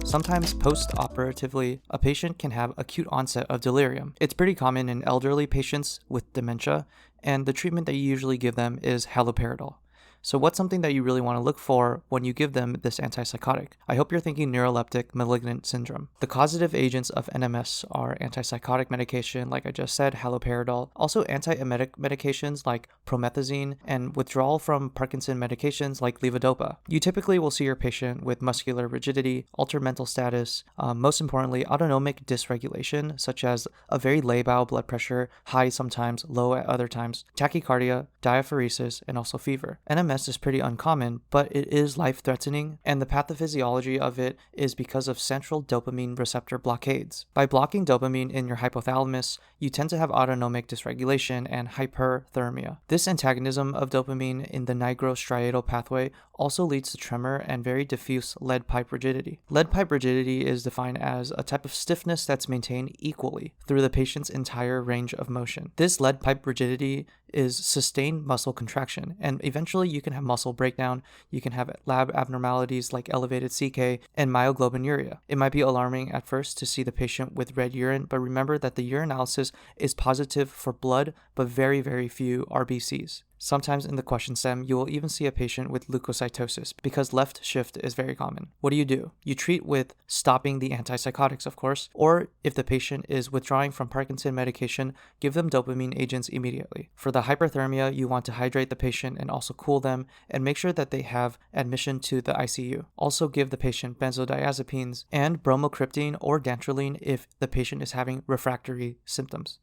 Sometimes post-operatively, a patient can have acute onset of delirium. It's pretty common in elderly patients with dementia, and the treatment that you usually give them is haloperidol. So what's something that you really want to look for when you give them this antipsychotic? I hope you're thinking neuroleptic malignant syndrome. The causative agents of NMS are antipsychotic medication, like I just said, haloperidol, also antiemetic medications like promethazine, and withdrawal from Parkinson medications like levodopa. You typically will see your patient with muscular rigidity, altered mental status, most importantly, autonomic dysregulation, such as a very labile blood pressure, high sometimes, low at other times, tachycardia, diaphoresis, and also fever. NMS is pretty uncommon, but it is life-threatening, and the pathophysiology of it is because of central dopamine receptor blockades. By blocking dopamine in your hypothalamus, you tend to have autonomic dysregulation and hyperthermia. This antagonism of dopamine in the nigrostriatal pathway also leads to tremor and very diffuse lead pipe rigidity. Lead pipe rigidity is defined as a type of stiffness that's maintained equally through the patient's entire range of motion. This lead pipe rigidity is sustained muscle contraction, and eventually you can have muscle breakdown, you can have lab abnormalities like elevated CK and myoglobinuria. It might be alarming at first to see the patient with red urine, but remember that the urinalysis is positive for blood, but very, very few RBCs. Sometimes in the question stem, you will even see a patient with leukocytosis because left shift is very common. What do? You treat with stopping the antipsychotics, of course, or if the patient is withdrawing from Parkinson medication, give them dopamine agents immediately. For the hyperthermia, you want to hydrate the patient and also cool them and make sure that they have admission to the ICU. Also give the patient benzodiazepines and bromocriptine or dantrolene if the patient is having refractory symptoms.